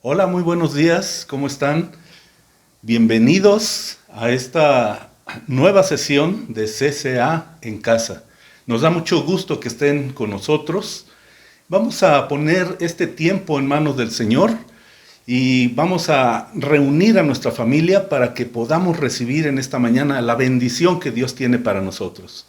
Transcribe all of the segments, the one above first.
Hola, muy buenos días, ¿cómo están? Bienvenidos a esta nueva sesión de CCA en casa. Nos da mucho gusto que estén con nosotros. Vamos a poner este tiempo en manos del Señor y vamos a reunir a nuestra familia para que podamos recibir en esta mañana la bendición que Dios tiene para nosotros.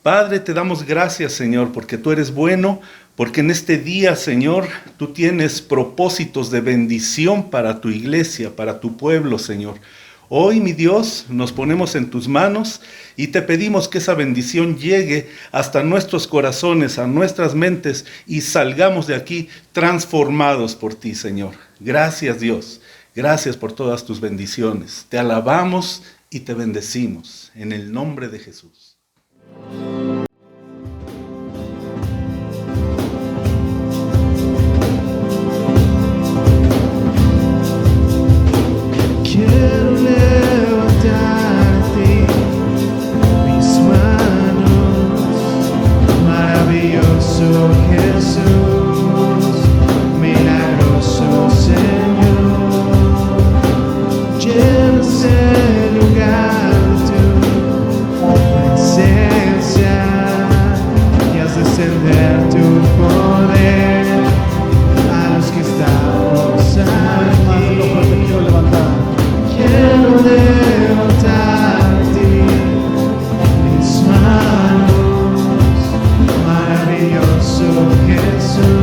Padre, te damos gracias, Señor, porque tú eres bueno, porque en este día, Señor, tú tienes propósitos de bendición para tu iglesia, para tu pueblo, Señor. Hoy, mi Dios, nos ponemos en tus manos y te pedimos que esa bendición llegue hasta nuestros corazones, a nuestras mentes y salgamos de aquí transformados por ti, Señor. Gracias, Dios. Gracias por todas tus bendiciones. Te alabamos y te bendecimos en el nombre de Jesús. Quiero levantarte mis manos, maravilloso Jesús, milagroso Señor. Llena ese lugar tu presencia y haz descender tu poder a los que estamos aquí. Quiero levantarte mis manos, maravilloso Jesús.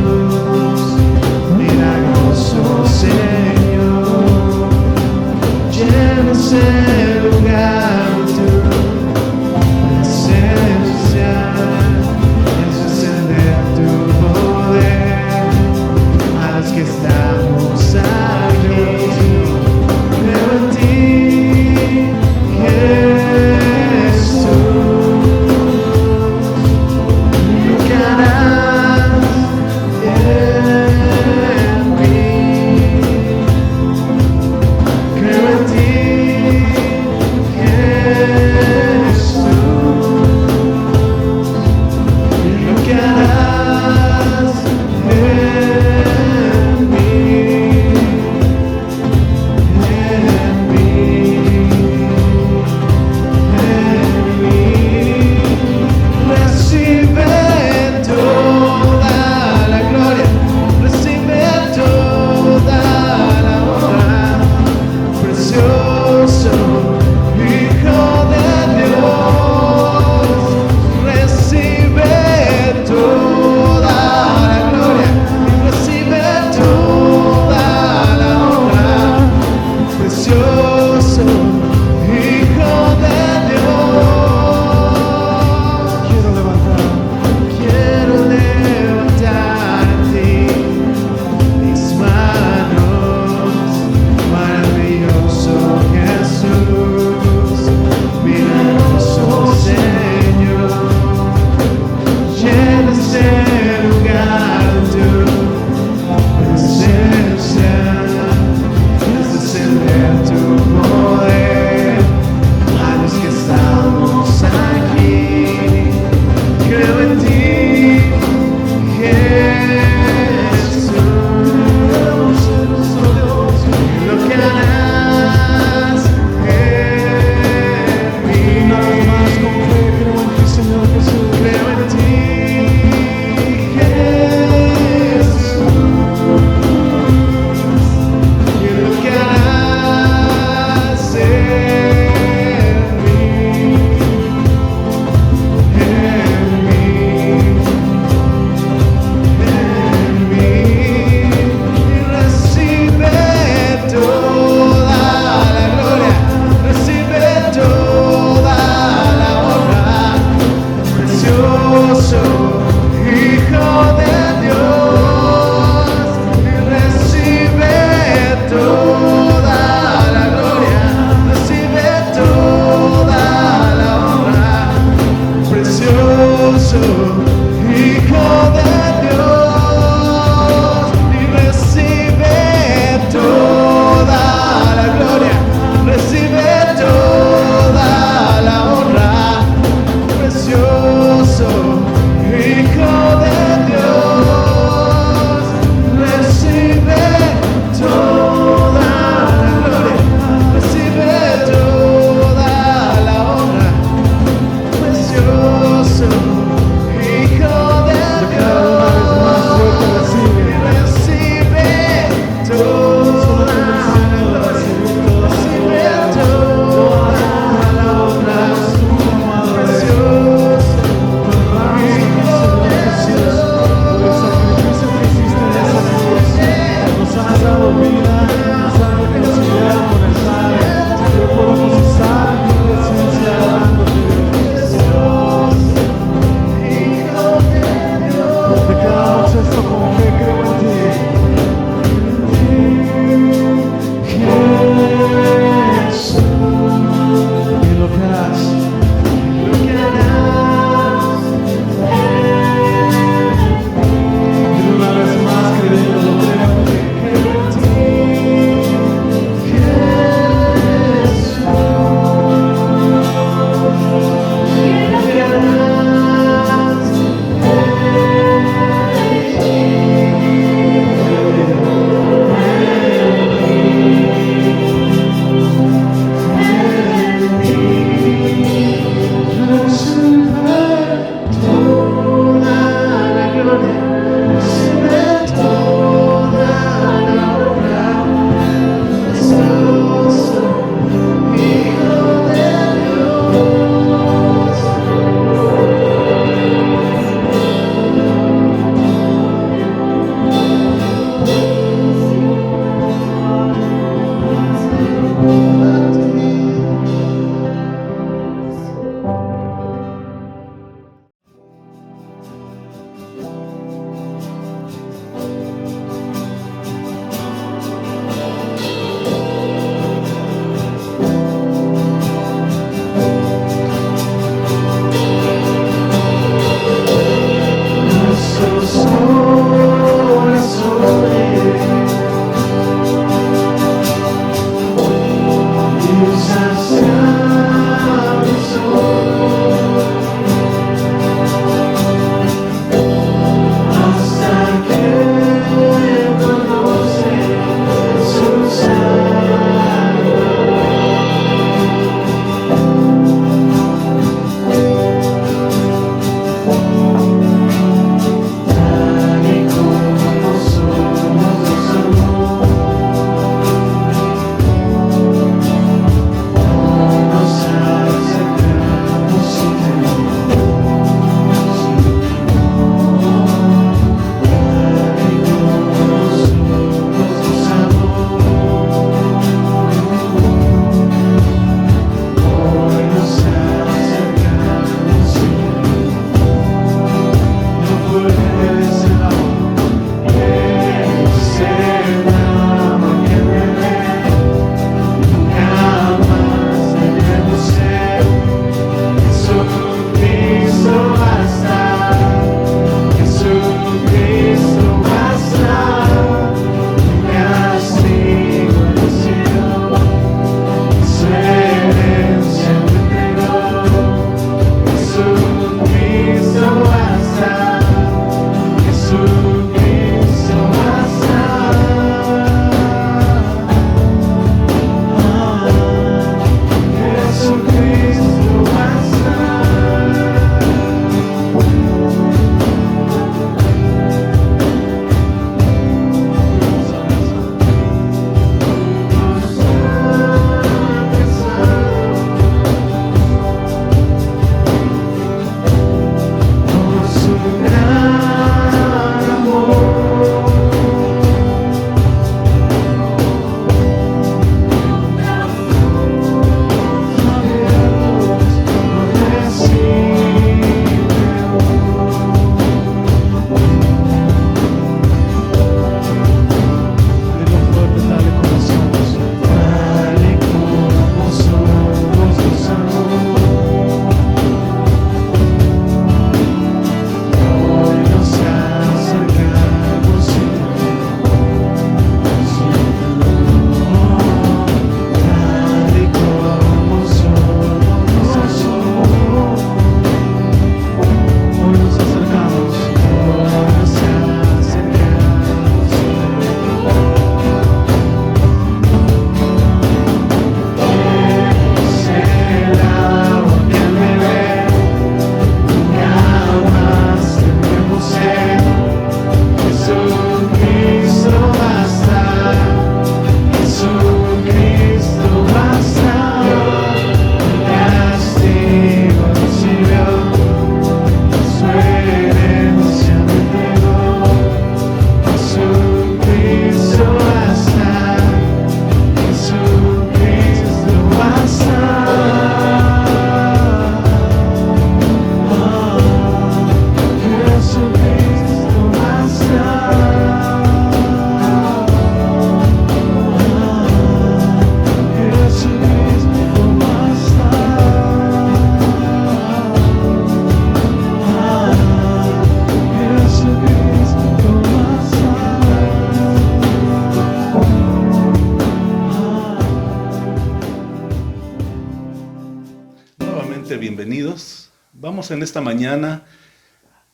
bienvenidos. Vamos en esta mañana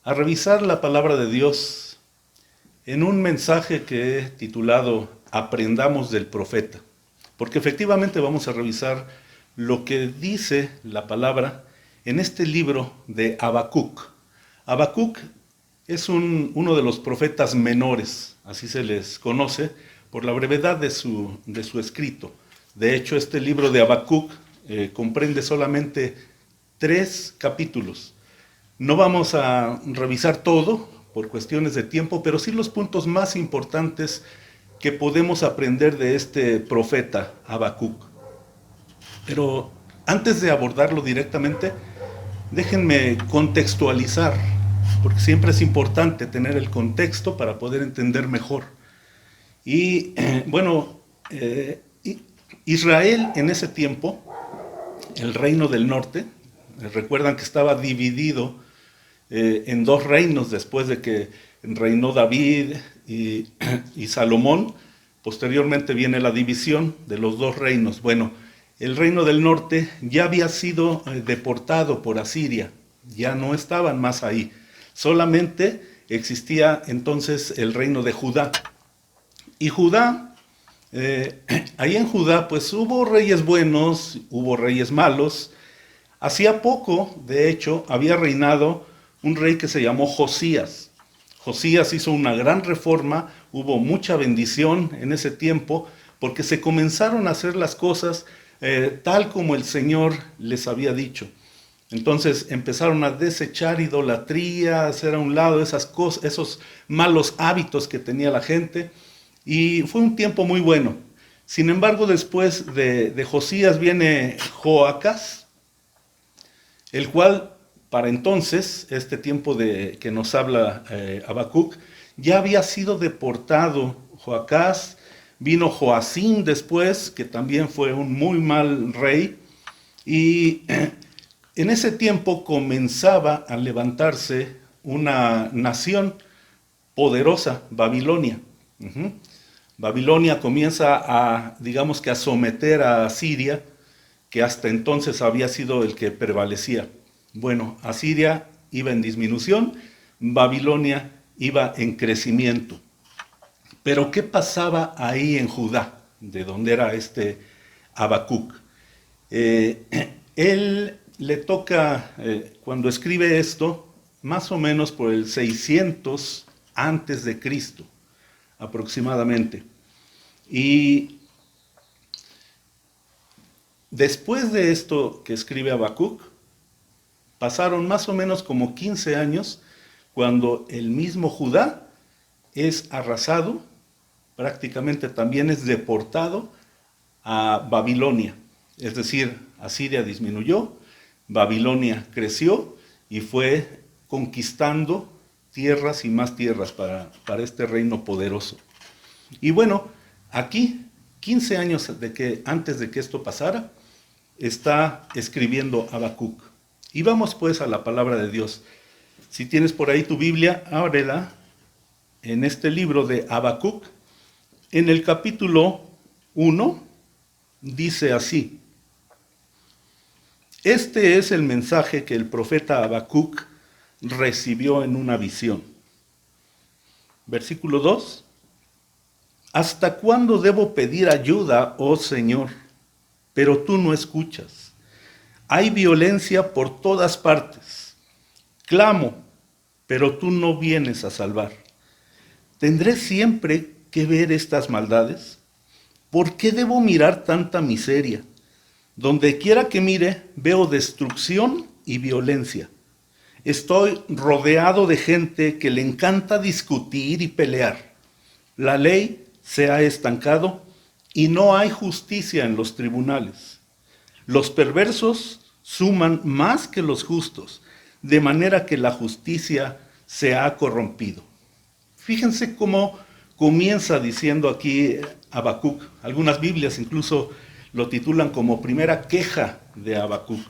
a revisar la palabra de Dios en un mensaje que he titulado Aprendamos del profeta, porque efectivamente vamos a revisar lo que dice la palabra en este libro de Habacuc. Habacuc es uno de los profetas menores, así se les conoce, por la brevedad de su escrito. De hecho, este libro de Habacuc comprende solamente 3 capítulos. No vamos a revisar todo por cuestiones de tiempo, pero sí los puntos más importantes que podemos aprender de este profeta Habacuc. Pero antes de abordarlo directamente, déjenme contextualizar, porque siempre es importante tener el contexto para poder entender mejor. Y Israel en ese tiempo, el reino del norte, recuerdan que estaba dividido en 2 reinos después de que reinó David y Salomón. Posteriormente viene la división de los 2 reinos. Bueno, el reino del norte ya había sido deportado por Asiria, ya no estaban más ahí. Solamente existía entonces el reino de Judá. Y Judá, ahí en Judá, pues hubo reyes buenos, hubo reyes malos. Hacía poco, de hecho, había reinado un rey que se llamó Josías. Josías hizo una gran reforma, hubo mucha bendición en ese tiempo, porque se comenzaron a hacer las cosas tal como el Señor les había dicho. Entonces empezaron a desechar idolatría, a hacer a un lado esas cosas, esos malos hábitos que tenía la gente. Y fue un tiempo muy bueno. Sin embargo, después de Josías viene Joacás, el cual para entonces, este tiempo que nos habla Habacuc, ya había sido deportado Joacás. Vino Joacim después, que también fue un muy mal rey. Y en ese tiempo comenzaba a levantarse una nación poderosa, Babilonia. Babilonia comienza a someter a Asiria, que hasta entonces había sido el que prevalecía. Bueno, Asiria iba en disminución, Babilonia iba en crecimiento. Pero ¿qué pasaba ahí en Judá, de donde era este Habacuc? Él le toca, cuando escribe esto, más o menos por el 600 antes de Cristo, aproximadamente. Y después de esto que escribe Habacuc, pasaron más o menos como 15 años cuando el mismo Judá es arrasado, prácticamente también es deportado a Babilonia. Es decir, Asiria disminuyó, Babilonia creció y fue conquistando tierras y más tierras para este reino poderoso. Y bueno, aquí, 15 años antes de que esto pasara, está escribiendo Habacuc. Y vamos pues a la palabra de Dios. Si tienes por ahí tu Biblia, ábrela en este libro de Habacuc. En el capítulo 1 dice así: Este es el mensaje que el profeta Habacuc recibió en una visión. Versículo 2. ¿Hasta cuándo debo pedir ayuda, oh Señor? Pero tú no escuchas. Hay violencia por todas partes. Clamo, pero tú no vienes a salvar. ¿Tendré siempre que ver estas maldades? ¿Por qué debo mirar tanta miseria? Donde quiera que mire, veo destrucción y violencia. Estoy rodeado de gente que le encanta discutir y pelear. La ley se ha estancado y no hay justicia en los tribunales. Los perversos suman más que los justos, de manera que la justicia se ha corrompido. Fíjense cómo comienza diciendo aquí Habacuc. Algunas Biblias incluso lo titulan como primera queja de Habacuc.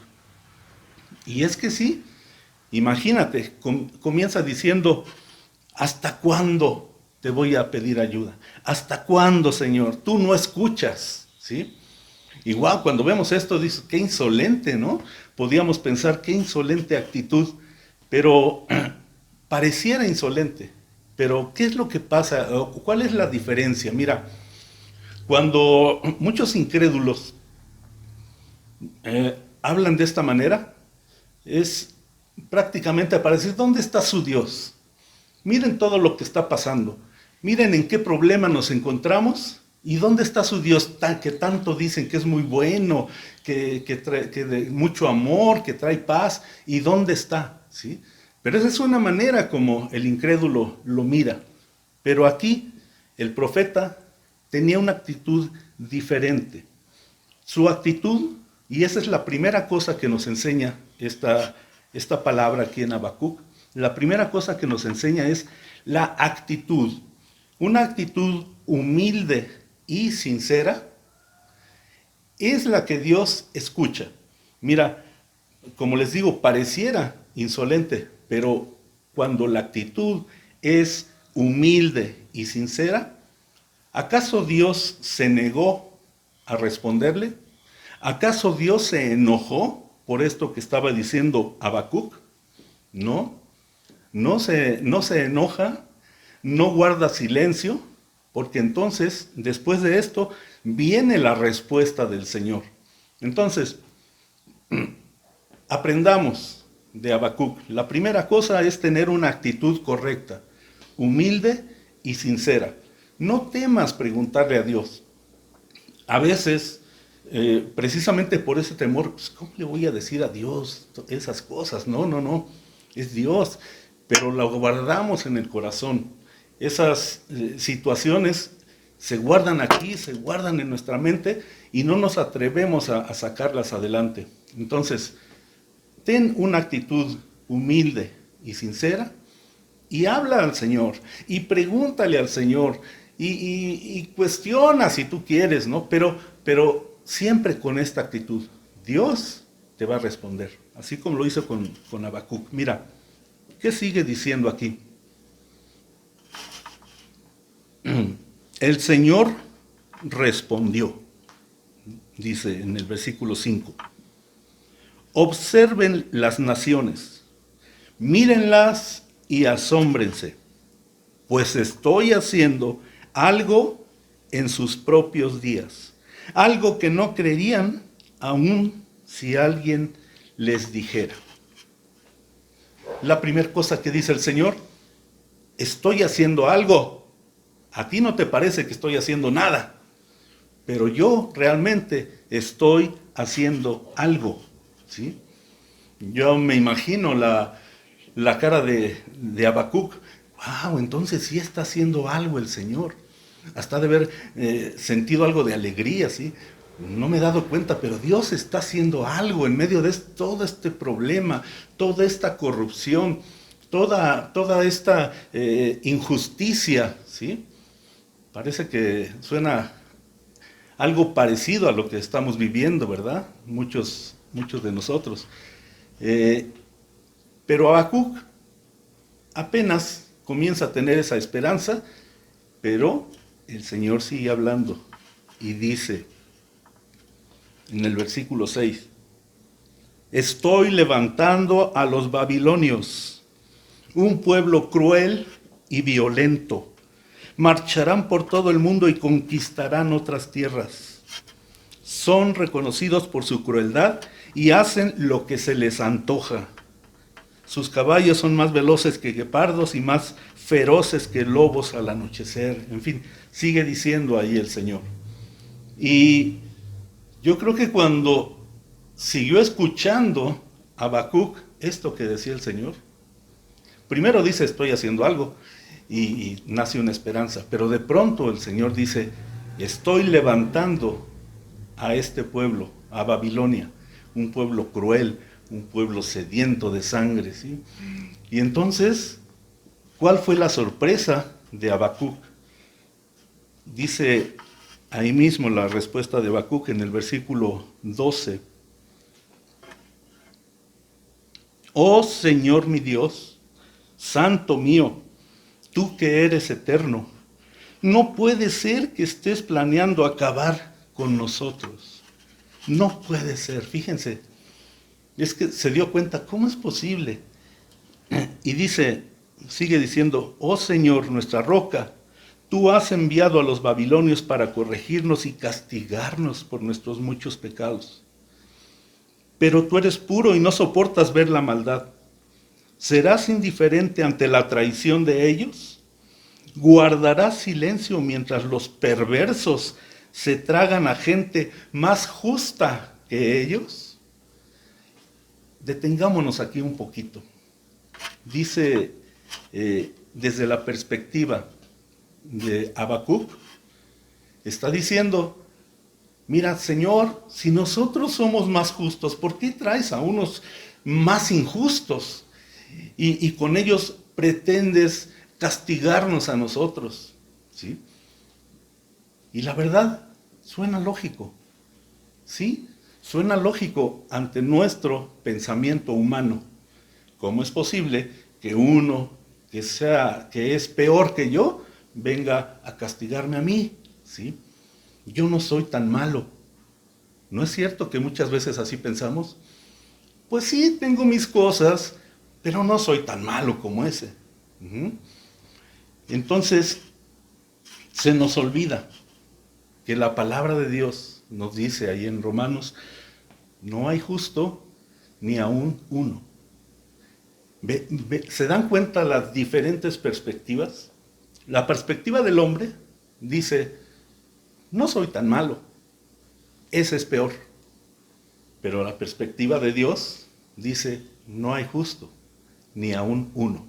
Y es que sí, imagínate, comienza diciendo: ¿hasta cuándo te voy a pedir ayuda? ¿Hasta cuándo, Señor? Tú no escuchas, ¿sí? Igual cuando vemos esto, dices, qué insolente, ¿no? podíamos pensar qué insolente actitud, pero pareciera insolente. Pero ¿qué es lo que pasa? ¿Cuál es la diferencia? Mira, cuando muchos incrédulos hablan de esta manera, es prácticamente para decir, ¿dónde está su Dios? Miren todo lo que está pasando. Miren en qué problema nos encontramos y dónde está su Dios que tanto dicen que es muy bueno, que de mucho amor, que trae paz. ¿Y dónde está? ¿Sí? Pero esa es una manera como el incrédulo lo mira. Pero aquí el profeta tenía una actitud diferente. Su actitud, y esa es la primera cosa que nos enseña esta palabra aquí en Habacuc, la primera cosa que nos enseña es la actitud. Una actitud humilde y sincera es la que Dios escucha. Mira, como les digo, pareciera insolente, pero cuando la actitud es humilde y sincera, ¿acaso Dios se negó a responderle? ¿Acaso Dios se enojó por esto que estaba diciendo Habacuc? No, no se enoja, no guarda silencio, porque entonces, después de esto, viene la respuesta del Señor. Entonces, aprendamos de Habacuc. La primera cosa es tener una actitud correcta, humilde y sincera. No temas preguntarle a Dios. A veces, precisamente por ese temor, pues, ¿cómo le voy a decir a Dios esas cosas? No, es Dios, pero lo guardamos en el corazón. Esas situaciones se guardan aquí, se guardan en nuestra mente y no nos atrevemos a sacarlas adelante. Entonces, ten una actitud humilde y sincera y habla al Señor y pregúntale al Señor y cuestiona si tú quieres, ¿no? Pero siempre con esta actitud. Dios te va a responder, así como lo hizo con Habacuc. Mira, ¿qué sigue diciendo aquí? El Señor respondió, dice en el versículo 5. Observen las naciones, mírenlas y asómbrense, pues estoy haciendo algo en sus propios días, algo que no creerían aun si alguien les dijera. La primera cosa que dice el Señor, estoy haciendo algo. A ti no te parece que estoy haciendo nada, pero yo realmente estoy haciendo algo. ¿Sí? Yo me imagino la cara de Habacuc. ¡Wow! Entonces sí está haciendo algo el Señor. Hasta de haber sentido algo de alegría, ¿sí? No me he dado cuenta, pero Dios está haciendo algo en medio de todo este problema, toda esta corrupción, toda esta injusticia, ¿sí? Parece que suena algo parecido a lo que estamos viviendo, ¿verdad? Muchos de nosotros. Pero Habacuc apenas comienza a tener esa esperanza, pero el Señor sigue hablando y dice en el versículo 6, estoy levantando a los babilonios, un pueblo cruel y violento. Marcharán por todo el mundo y conquistarán otras tierras. Son reconocidos por su crueldad y hacen lo que se les antoja. Sus caballos son más veloces que guepardos y más feroces que lobos al anochecer. En fin, sigue diciendo ahí el Señor. Y yo creo que cuando siguió escuchando a Habacuc esto que decía el Señor, primero dice, estoy haciendo algo, y nace una esperanza. Pero de pronto el Señor dice, estoy levantando a este pueblo, a Babilonia, un pueblo cruel, un pueblo sediento de sangre, ¿sí? Y entonces, ¿cuál fue la sorpresa de Habacuc? Dice ahí mismo la respuesta de Habacuc en el versículo 12. Oh Señor mi Dios, Santo mío, tú que eres eterno, no puede ser que estés planeando acabar con nosotros. No puede ser, fíjense. Es que se dio cuenta, ¿cómo es posible? Y dice, sigue diciendo, oh Señor, nuestra roca, tú has enviado a los babilonios para corregirnos y castigarnos por nuestros muchos pecados. Pero tú eres puro y no soportas ver la maldad. ¿Serás indiferente ante la traición de ellos? ¿Guardarás silencio mientras los perversos se tragan a gente más justa que ellos? Detengámonos aquí un poquito. Dice, desde la perspectiva de Habacuc, está diciendo, mira, Señor, si nosotros somos más justos, ¿por qué traes a unos más injustos? Y con ellos pretendes castigarnos a nosotros, ¿sí? Y la verdad, suena lógico, ¿sí? Suena lógico ante nuestro pensamiento humano. ¿Cómo es posible que uno que es peor que yo venga a castigarme a mí? ¿Sí? Yo no soy tan malo. ¿No es cierto que muchas veces así pensamos? Pues sí, tengo mis cosas, pero no soy tan malo como ese. Entonces, se nos olvida que la palabra de Dios nos dice ahí en Romanos, no hay justo ni aún uno. ¿Se dan cuenta las diferentes perspectivas? La perspectiva del hombre dice, no soy tan malo, ese es peor. Pero la perspectiva de Dios dice, no hay justo, ni aún uno.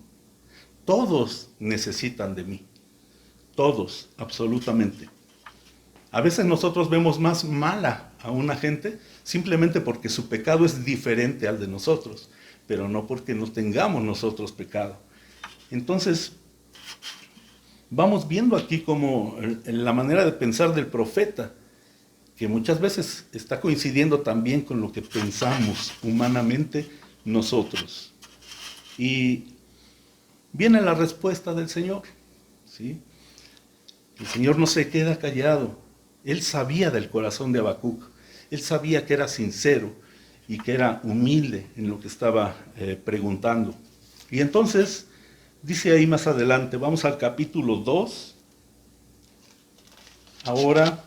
Todos necesitan de mí, todos, absolutamente. A veces nosotros vemos más mala a una gente simplemente porque su pecado es diferente al de nosotros, pero no porque no tengamos nosotros pecado. Entonces, vamos viendo aquí como en la manera de pensar del profeta, que muchas veces está coincidiendo también con lo que pensamos humanamente nosotros. Y viene la respuesta del Señor, ¿sí? El Señor no se queda callado. Él sabía del corazón de Habacuc. Él sabía que era sincero y que era humilde en lo que estaba preguntando. Y entonces, dice ahí más adelante, vamos al capítulo 2. Ahora,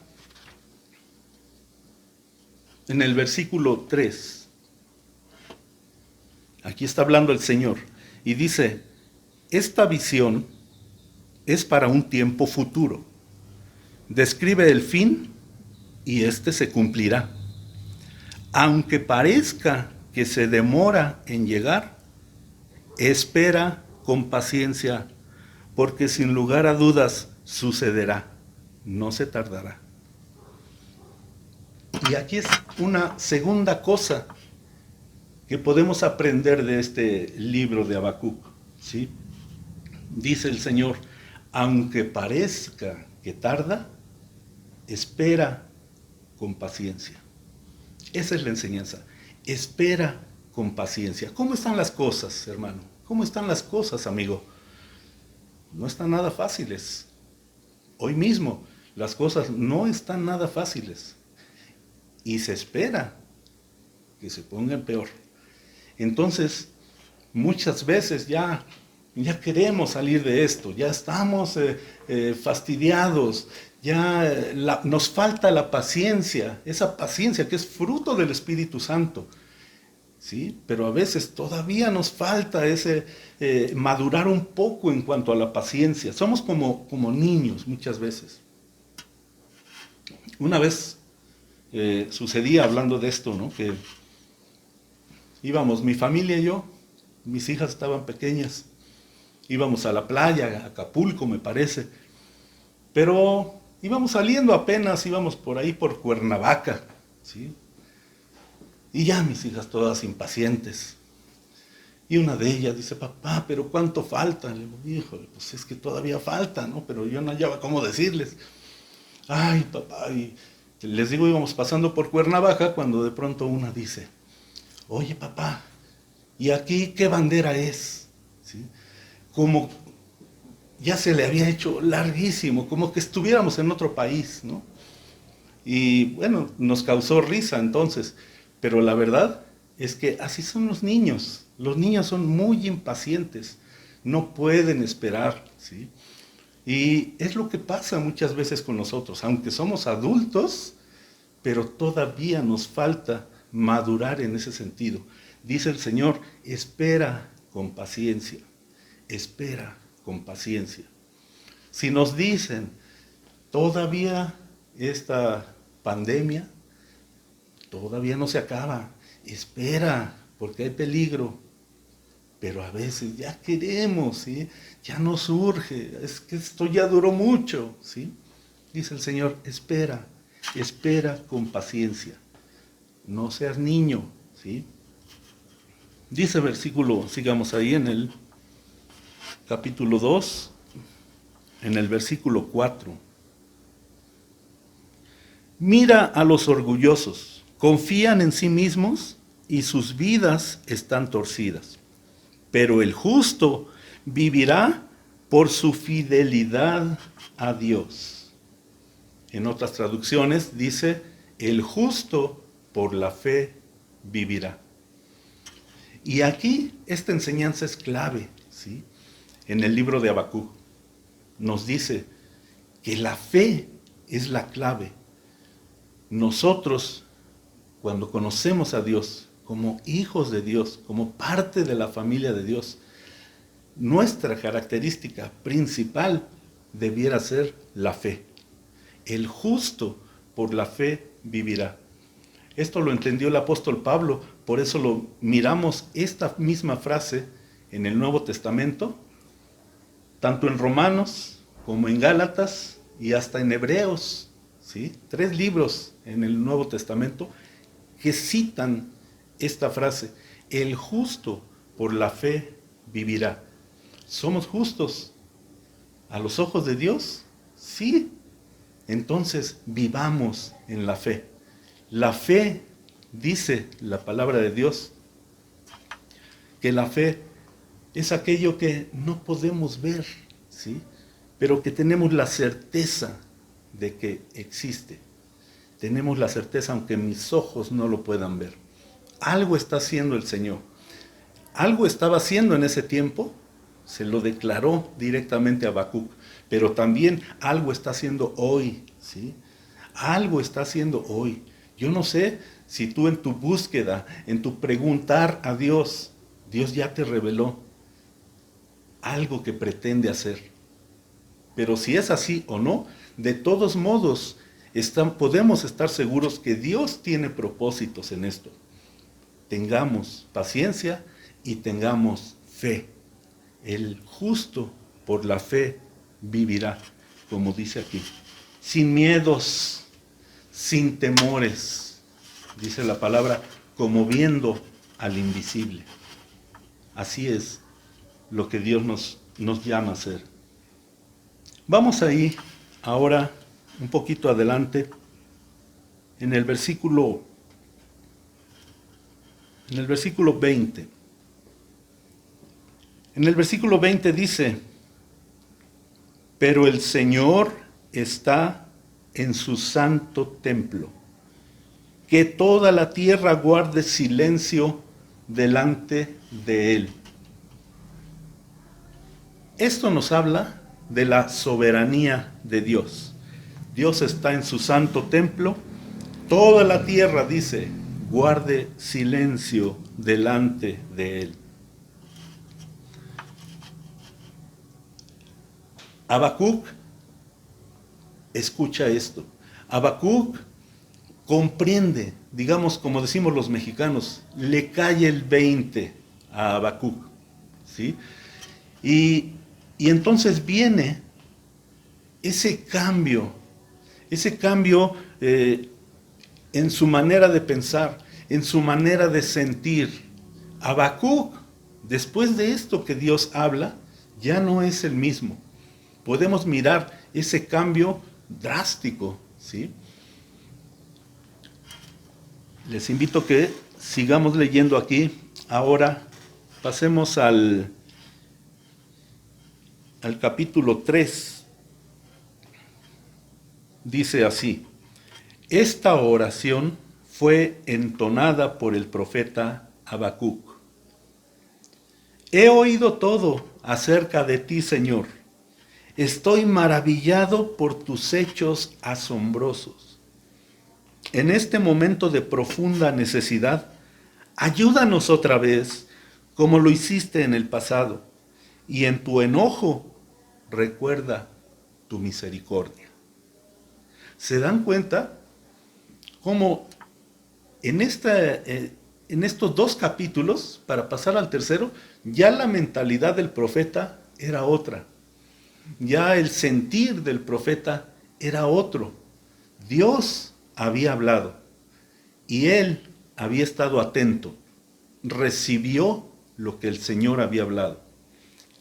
en el versículo 3. Aquí está hablando el Señor. Y dice, esta visión es para un tiempo futuro. Describe el fin y este se cumplirá. Aunque parezca que se demora en llegar, espera con paciencia, porque sin lugar a dudas sucederá, no se tardará. Y aquí es una segunda cosa que podemos aprender de este libro de Habacuc, ¿sí? Dice el Señor, aunque parezca que tarda, espera con paciencia. Esa es la enseñanza. Espera con paciencia. ¿Cómo están las cosas, hermano? ¿Cómo están las cosas, amigo? No están nada fáciles. Hoy mismo las cosas no están nada fáciles. Y se espera que se pongan peor. Entonces, muchas veces ya queremos salir de esto, ya estamos fastidiados, nos falta la paciencia, esa paciencia que es fruto del Espíritu Santo, ¿sí? Pero a veces todavía nos falta ese madurar un poco en cuanto a la paciencia. Somos como niños muchas veces. Una vez sucedía hablando de esto, ¿no? Que íbamos, mi familia y yo, mis hijas estaban pequeñas, íbamos a la playa, a Acapulco me parece, pero íbamos saliendo apenas, íbamos por ahí por Cuernavaca, ¿sí? Y ya mis hijas todas impacientes. Y una de ellas dice, papá, pero ¿cuánto falta? Le digo, híjole, pues es que todavía falta, ¿no? Pero yo no hallaba cómo decirles. Ay, papá, y les digo, íbamos pasando por Cuernavaca cuando de pronto una dice, oye, papá, ¿y aquí qué bandera es? ¿Sí? Como ya se le había hecho larguísimo, como que estuviéramos en otro país, ¿no? Y bueno, nos causó risa entonces, pero la verdad es que así son los niños. Los niños son muy impacientes, no pueden esperar, ¿sí? Y es lo que pasa muchas veces con nosotros, aunque somos adultos, pero todavía nos falta madurar en ese sentido. Dice el Señor, espera con paciencia, espera con paciencia. Si nos dicen, todavía esta pandemia, todavía no se acaba, espera, porque hay peligro. Pero a veces ya queremos, ¿sí? Ya nos urge, es que esto ya duró mucho, ¿sí? Dice el Señor, espera, espera con paciencia, no seas niño, ¿sí? Dice versículo, sigamos ahí en el capítulo 2, en el versículo 4. Mira a los orgullosos, confían en sí mismos y sus vidas están torcidas. Pero el justo vivirá por su fidelidad a Dios. En otras traducciones dice, el justo por la fe vivirá. Y aquí esta enseñanza es clave, ¿sí? En el libro de Habacuc nos dice que la fe es la clave. Nosotros, cuando conocemos a Dios, como hijos de Dios, como parte de la familia de Dios, nuestra característica principal debiera ser la fe. El justo por la fe vivirá. Esto lo entendió el apóstol Pablo, por eso lo miramos esta misma frase en el Nuevo Testamento, tanto en Romanos como en Gálatas y hasta en Hebreos, ¿sí? 3 libros en el Nuevo Testamento que citan esta frase, el justo por la fe vivirá. ¿Somos justos a los ojos de Dios? Sí. Entonces vivamos en la fe. La fe, dice la palabra de Dios, que la fe es aquello que no podemos ver, ¿sí? Pero que tenemos la certeza de que existe. Tenemos la certeza aunque mis ojos no lo puedan ver. Algo está haciendo el Señor. Algo estaba haciendo en ese tiempo, se lo declaró directamente a Habacuc, pero también algo está haciendo hoy, ¿sí? Algo está haciendo hoy. Yo no sé si tú en tu búsqueda, en tu preguntar a Dios, Dios ya te reveló algo que pretende hacer. Pero si es así o no, de todos modos, podemos estar seguros que Dios tiene propósitos en esto. Tengamos paciencia y tengamos fe. El justo por la fe vivirá, como dice aquí, sin miedos, sin temores, dice la palabra, como viendo al invisible. Así es lo que Dios nos llama a hacer. Vamos ahí ahora un poquito adelante en el versículo 20. En el versículo 20 dice, pero el Señor está en su santo templo, que toda la tierra guarde silencio delante de Él. Esto nos habla de la soberanía de Dios. Dios está en su santo templo, toda la tierra, dice, guarde silencio delante de Él. Habacuc escucha esto. Habacuc comprende, digamos como decimos los mexicanos, le cae el 20 a Habacuc, ¿sí? Y entonces viene ese cambio en su manera de pensar, en su manera de sentir. Habacuc, después de esto que Dios habla, ya no es el mismo. Podemos mirar ese cambio drástico, ¿sí? Les invito a que sigamos leyendo aquí. Ahora pasemos al capítulo 3. Dice así: esta oración fue entonada por el profeta Habacuc. He oído todo acerca de ti, Señor. Estoy maravillado por tus hechos asombrosos. En este momento de profunda necesidad, ayúdanos otra vez, como lo hiciste en el pasado, y en tu enojo recuerda tu misericordia. ¿Se dan cuenta cómo en estos 2 capítulos, para pasar al tercero, ya la mentalidad del profeta era otra? Ya el sentir del profeta era otro. Dios había hablado y él había estado atento. Recibió lo que el Señor había hablado.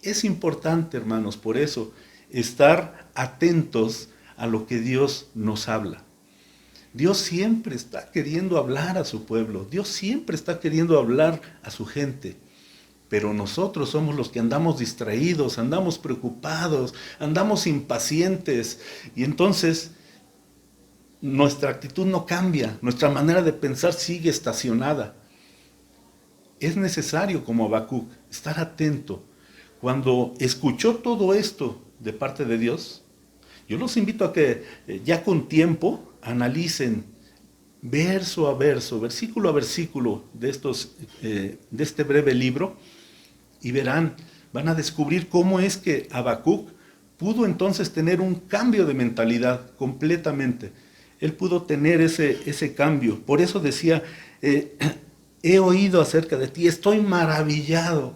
Es importante, hermanos, por eso, estar atentos a lo que Dios nos habla. Dios siempre está queriendo hablar a su pueblo. Dios siempre está queriendo hablar a su gente. Pero nosotros somos los que andamos distraídos, andamos preocupados, andamos impacientes. Y entonces nuestra actitud no cambia, nuestra manera de pensar sigue estacionada. Es necesario, como Habacuc, estar atento. Cuando escuchó todo esto de parte de Dios, yo los invito a que ya con tiempo analicen verso a verso, versículo a versículo de este breve libro y verán, van a descubrir cómo es que Habacuc pudo entonces tener un cambio de mentalidad completamente. Él pudo tener ese cambio. Por eso decía, he oído acerca de ti, estoy maravillado.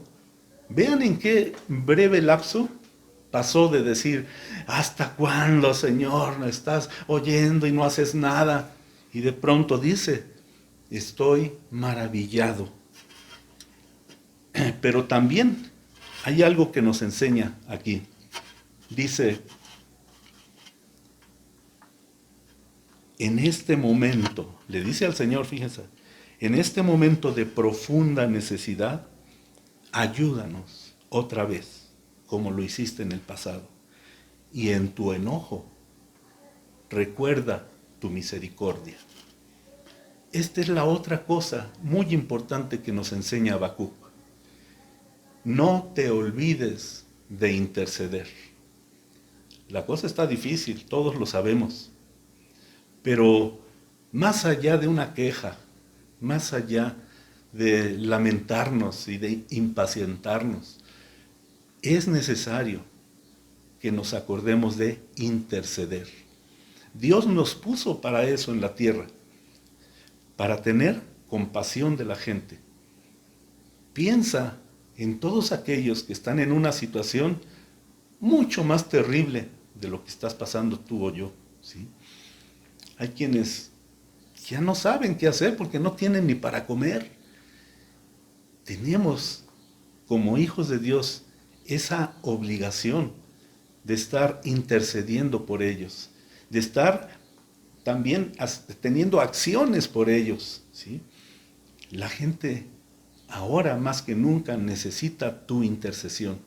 Vean en qué breve lapso pasó de decir, ¿hasta cuándo, Señor, me estás oyendo y no haces nada? Y de pronto dice, estoy maravillado. Pero también hay algo que nos enseña aquí. Dice, en este momento, le dice al Señor, fíjense, en este momento de profunda necesidad, ayúdanos otra vez, como lo hiciste en el pasado. Y en tu enojo, recuerda tu misericordia. Esta es la otra cosa muy importante que nos enseña Habacuc. No te olvides de interceder. La cosa está difícil, todos lo sabemos. Pero más allá de una queja, más allá de lamentarnos y de impacientarnos, es necesario que nos acordemos de interceder. Dios nos puso para eso en la tierra, para tener compasión de la gente. Piensa en todos aquellos que están en una situación mucho más terrible de lo que estás pasando tú o yo, ¿sí? Hay quienes ya no saben qué hacer porque no tienen ni para comer. Tenemos, como hijos de Dios, esa obligación de estar intercediendo por ellos, de estar también teniendo acciones por ellos, ¿sí? La gente ahora más que nunca necesita tu intercesión.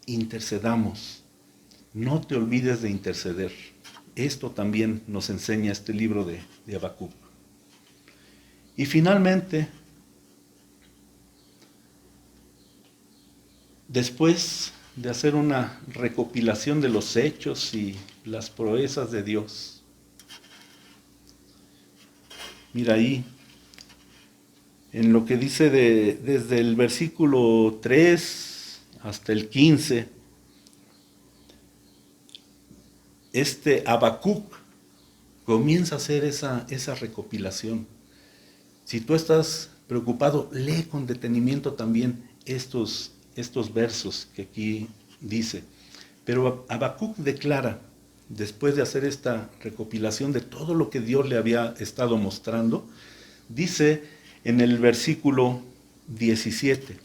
Intercedamos. No te olvides de interceder. Esto también nos enseña este libro de Habacuc. Y finalmente, después de hacer una recopilación de los hechos y las proezas de Dios, mira ahí, en lo que dice desde el versículo 3 hasta el 15, Habacuc comienza a hacer esa recopilación. Si tú estás preocupado, lee con detenimiento también estos versos que aquí dice. Pero Habacuc declara, después de hacer esta recopilación de todo lo que Dios le había estado mostrando, dice en el versículo 17,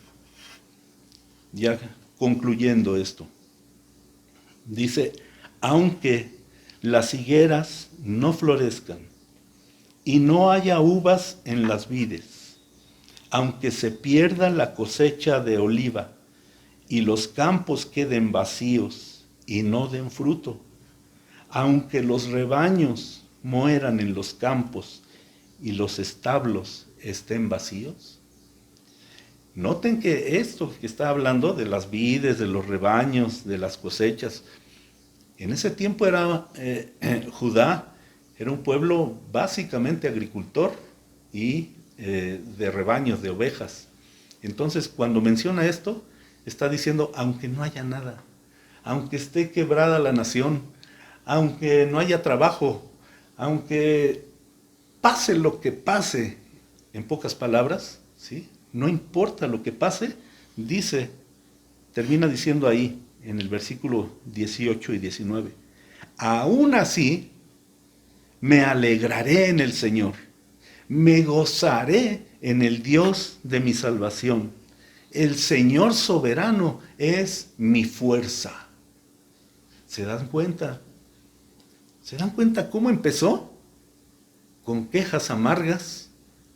ya concluyendo esto, dice, aunque las higueras no florezcan y no haya uvas en las vides, aunque se pierda la cosecha de oliva y los campos queden vacíos y no den fruto, aunque los rebaños mueran en los campos y los establos estén vacíos? Noten que esto que está hablando de las vides, de los rebaños, de las cosechas, en ese tiempo era Judá era un pueblo básicamente agricultor y de rebaños, de ovejas. Entonces, cuando menciona esto, está diciendo, aunque no haya nada, aunque esté quebrada la nación, aunque no haya trabajo, aunque pase lo que pase, en pocas palabras, ¿sí? No importa lo que pase, termina diciendo ahí, en el versículo 18 y 19, aún así, me alegraré en el Señor, me gozaré en el Dios de mi salvación. El Señor soberano es mi fuerza. ¿Se dan cuenta? ¿Se dan cuenta cómo empezó? Con quejas amargas,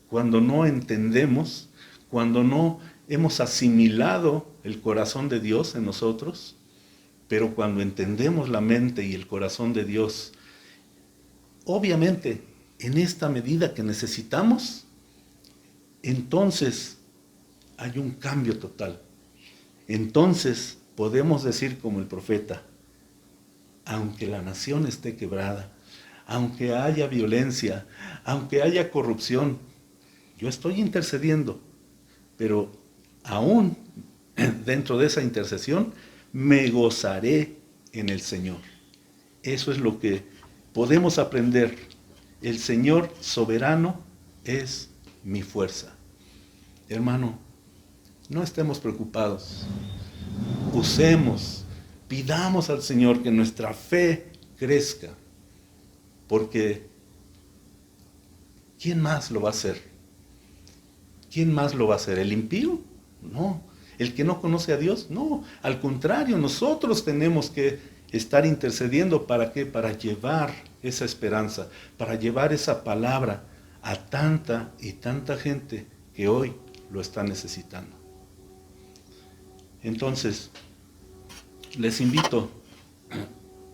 cuando no entendemos, cuando no hemos asimilado el corazón de Dios en nosotros, pero cuando entendemos la mente y el corazón de Dios, obviamente, en esta medida que necesitamos, entonces hay un cambio total. Entonces podemos decir como el profeta, aunque la nación esté quebrada, aunque haya violencia, aunque haya corrupción, yo estoy intercediendo, pero aún dentro de esa intercesión me gozaré en el Señor. Eso es lo que podemos aprender. El Señor soberano es mi fuerza. Hermano, no estemos preocupados. Pidamos al Señor que nuestra fe crezca. Porque ¿quién más lo va a hacer? ¿Quién más lo va a hacer? ¿El impío? No. ¿El que no conoce a Dios? No. Al contrario, nosotros tenemos que estar intercediendo. ¿Para qué? Para llevar esa esperanza, para llevar esa palabra a tanta y tanta gente que hoy lo está necesitando. Entonces, les invito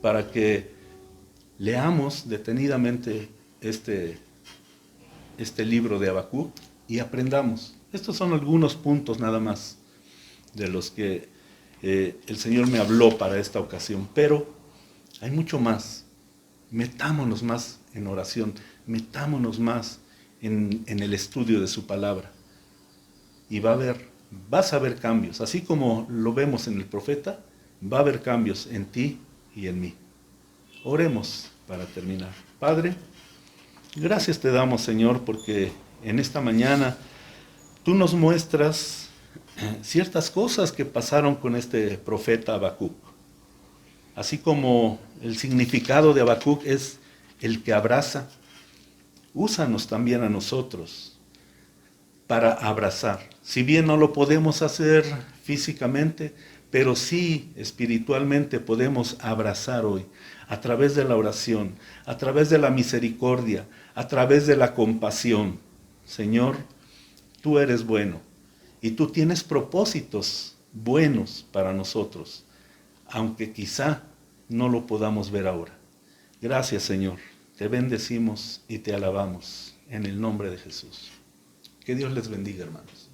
para que leamos detenidamente este libro de Habacuc y aprendamos. Estos son algunos puntos nada más de los que el Señor me habló para esta ocasión, pero hay mucho más. Metámonos más en oración, metámonos más en el estudio de su palabra. Y vas a ver cambios, así como lo vemos en el profeta, va a haber cambios en ti y en mí. Oremos para terminar. Padre, gracias te damos, Señor, porque en esta mañana tú nos muestras ciertas cosas que pasaron con este profeta Habacuc. Así como el significado de Habacuc es el que abraza, úsanos también a nosotros para abrazar. Si bien no lo podemos hacer físicamente, pero sí espiritualmente podemos abrazar hoy, a través de la oración, a través de la misericordia, a través de la compasión. Señor, tú eres bueno y tú tienes propósitos buenos para nosotros, aunque quizá no lo podamos ver ahora. Gracias, Señor. Te bendecimos y te alabamos en el nombre de Jesús. Que Dios les bendiga, hermanos.